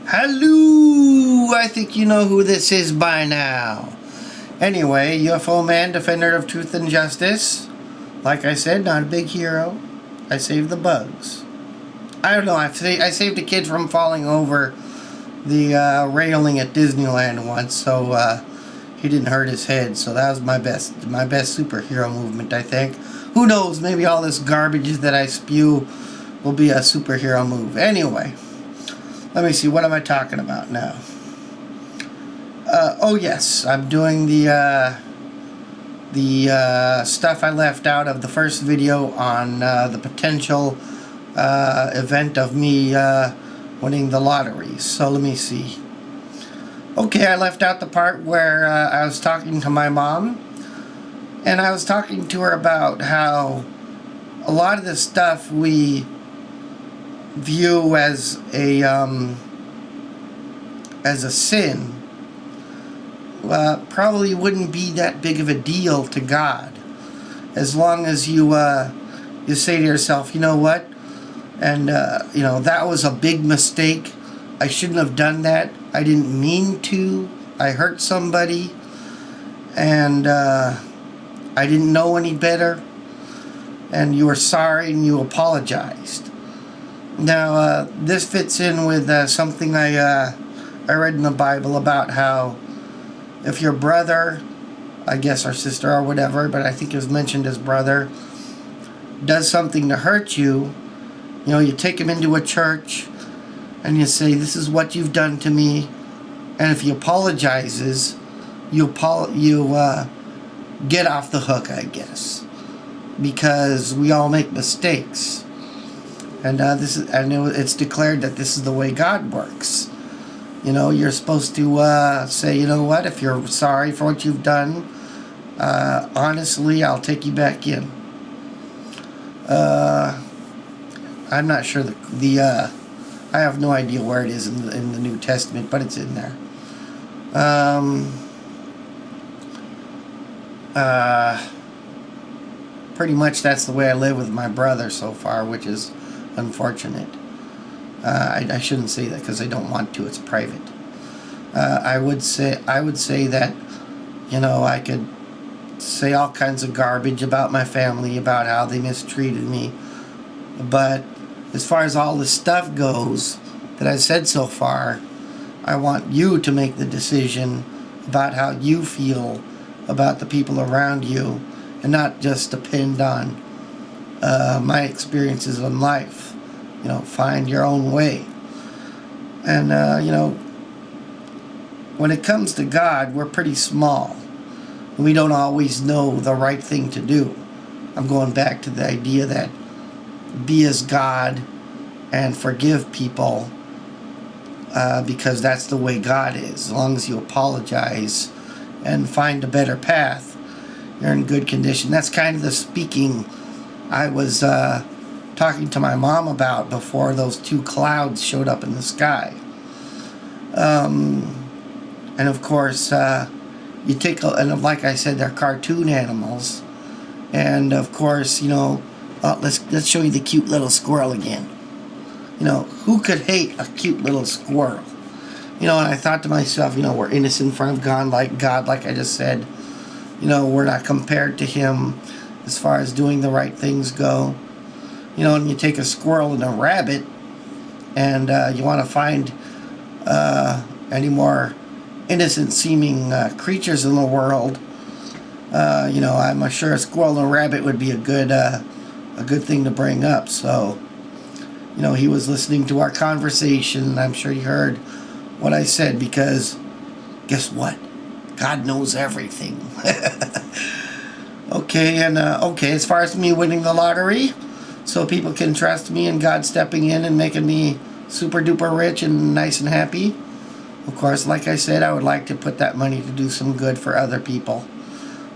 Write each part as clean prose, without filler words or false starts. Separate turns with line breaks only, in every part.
Hello! I think you know who this is by now. Anyway, UFO man, defender of truth and justice. Like I said, not a big hero. I saved the bugs. I don't know, I saved a kid from falling over the railing at Disneyland once, so he didn't hurt his head. So that was my best superhero movement, I think. Who knows, maybe all this garbage that I spew will be a superhero move. Anyway, let me see, what am I talking about now? Oh yes, I'm doing the stuff I left out of the first video on the potential event of me winning the lottery. So let me see. Okay, I left out the part where I was talking to my mom, and I was talking to her about how a lot of the stuff we view as a sin probably wouldn't be that big of a deal to God, as long as you say to yourself, you know what, and you know, that was a big mistake. I shouldn't have done that. I didn't mean to. I hurt somebody, and I didn't know any better. And you were sorry and you apologized. Now this fits in with something I read in the Bible about how if your brother, I guess, or sister or whatever, but I think it was mentioned as brother, does something to hurt you, you know, you take him into a church and you say, this is what you've done to me, and if he apologizes, you get off the hook, I guess, because we all make mistakes, and it's declared that this is the way God works. You know, you're supposed to say, you know what, if you're sorry for what you've done, honestly, I'll take you back in. I'm not sure I have no idea where it is in the New Testament, but it's in there. Pretty much that's the way I live with my brother so far, which is unfortunate. I shouldn't say that because I don't want to. It's private. I would say that, you know, I could say all kinds of garbage about my family, about how they mistreated me, but as far as all this stuff goes that I've said so far, I want you to make the decision about how you feel about the people around you, and not just depend on my experiences in life. You know, find your own way. And, you know, when it comes to God, we're pretty small. We don't always know the right thing to do. I'm going back to the idea that be as God and forgive people, because that's the way God is. As long as you apologize and find a better path, you're in good condition. That's kind of the speaking I was talking to my mom about before those two clouds showed up in the sky. And of course, you take and like I said, they're cartoon animals, and of course, you know, let's show you the cute little squirrel again. You know, who could hate a cute little squirrel? You know, and I thought to myself, you know, we're innocent in front of God, like I just said. You know, we're not compared to Him as far as doing the right things go. You know, and you take a squirrel and a rabbit, and you want to find any more innocent-seeming creatures in the world. You know, I'm sure a squirrel and a rabbit would be a good thing to bring up. So, you know, he was listening to our conversation, and I'm sure he heard what I said, because guess what? God knows everything. Okay, and okay, as far as me winning the lottery, so people can trust me and God stepping in and making me super duper rich and nice and happy. Of course, like I said, I would like to put that money to do some good for other people.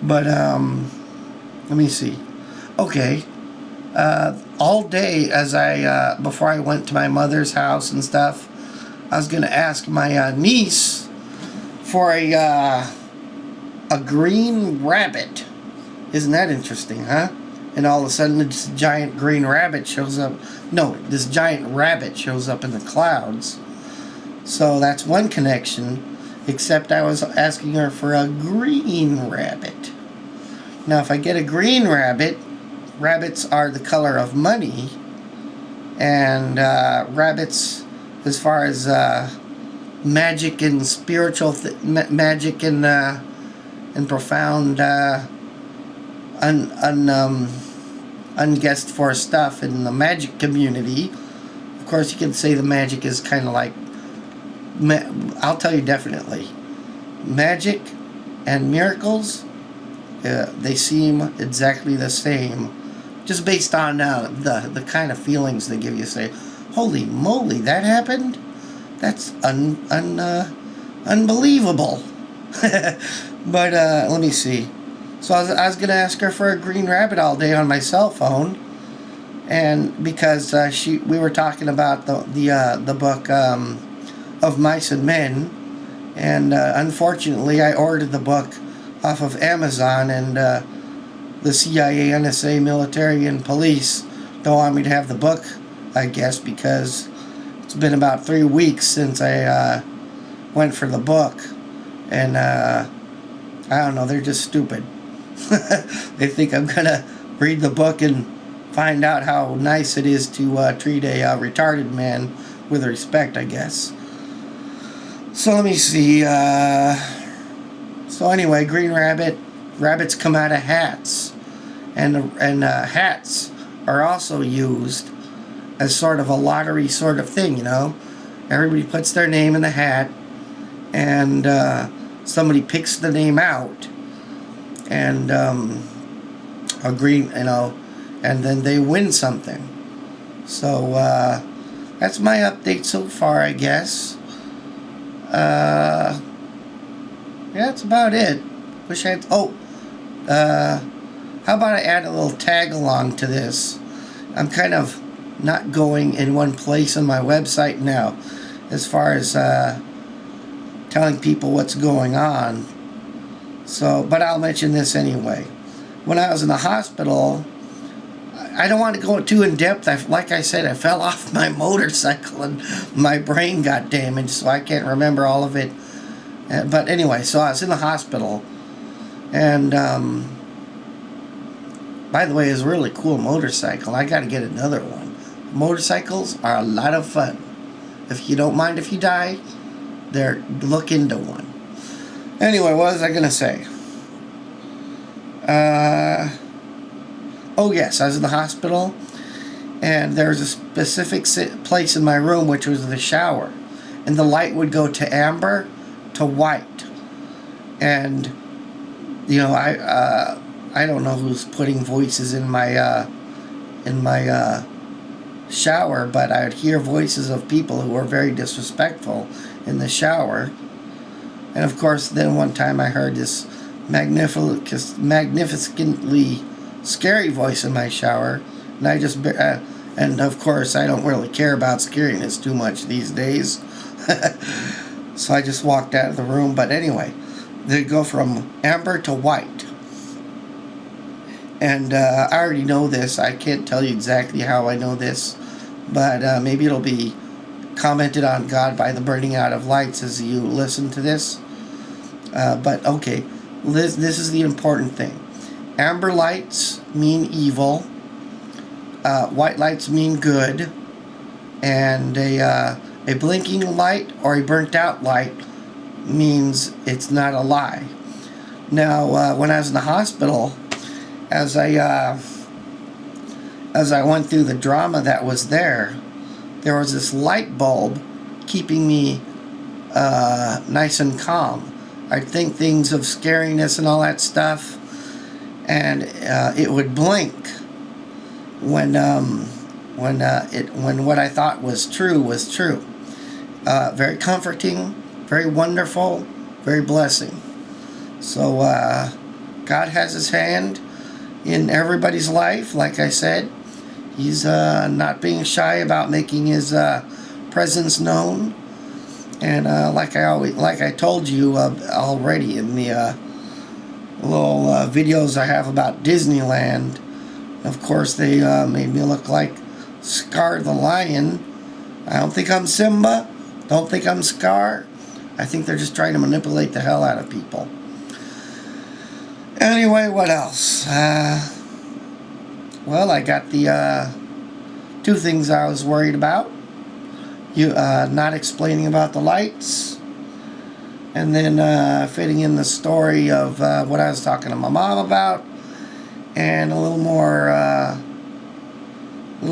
But let me see. Okay, all day as before I went to my mother's house and stuff, I was gonna ask my niece for a green rabbit. Isn't that interesting, huh? And all of a sudden this giant green rabbit shows up. No, this giant rabbit shows up in the clouds. So that's one connection, except I was asking her for a green rabbit. Now if I get a green rabbit, rabbits are the color of money, and rabbits, as far as magic and spiritual magic and profound unguessed for stuff in the magic community. Of course, you can say the magic is kind of like, I'll tell you definitely, magic and miracles, they seem exactly the same, just based on the kind of feelings they give you. Say, holy moly, that happened? That's unbelievable. But let me see. So I was going to ask her for a green rabbit all day on my cell phone, and because we were talking about the book of Mice and Men, and unfortunately I ordered the book off of Amazon, and the CIA, NSA, military, and police don't want me to have the book, I guess, because it's been about 3 weeks since I went for the book, and I don't know, they're just stupid. They think I'm gonna read the book and find out how nice it is to treat a retarded man with respect, I guess. So let me see. So anyway, green rabbit. Rabbits come out of hats, and hats are also used as sort of a lottery sort of thing. You know, everybody puts their name in the hat, and somebody picks the name out, and a green, you know, and then they win something. So that's my update so far, I guess. Yeah, that's about it. Wish I had. How about I add a little tag along to this? I'm kind of not going in one place on my website now, as far as telling people what's going on. So, but I'll mention this anyway. When I was in the hospital, I don't want to go too in depth. Like I said, I fell off my motorcycle and my brain got damaged, so I can't remember all of it. But anyway, so I was in the hospital, and by the way, it's a really cool motorcycle. I got to get another one. Motorcycles are a lot of fun. If you don't mind if you die, look into one. Anyway, what was I going to say? Oh yes, I was in the hospital, and there was a specific place in my room which was the shower, and the light would go to amber, to white, and you know, I don't know who's putting voices in my shower, but I would hear voices of people who were very disrespectful in the shower. And of course, then one time I heard this magnificently scary voice in my shower, and I just and of course I don't really care about scariness too much these days. So I just walked out of the room. But anyway, they go from amber to white, and I already know this. I can't tell you exactly how I know this, but maybe it'll be commented on God by the burning out of lights as you listen to this. But okay, this is the important thing. Amber lights mean evil, white lights mean good, and a blinking light or a burnt out light means it's not a lie. Now, when I was in the hospital, as I went through the drama that was there was this light bulb keeping me nice and calm. I'd think things of scariness and all that stuff, and it would blink when what I thought was true was true. Very comforting, very wonderful, very blessing. So God has His hand in everybody's life. Like I said, He's not being shy about making His presence known. And like I told you already in the little videos I have about Disneyland, of course they made me look like Scar the Lion. I don't think I'm Simba, Don't think I'm Scar. I think they're just trying to manipulate the hell out of people. Anyway, what else? Well, I got the two things I was worried about. You not explaining about the lights, and then fitting in the story of what I was talking to my mom about, and a little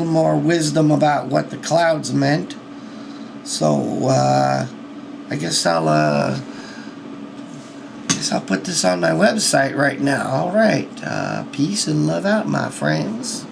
more wisdom about what the clouds meant. So I guess I'll put this on my website right now. All right, peace and love out, my friends.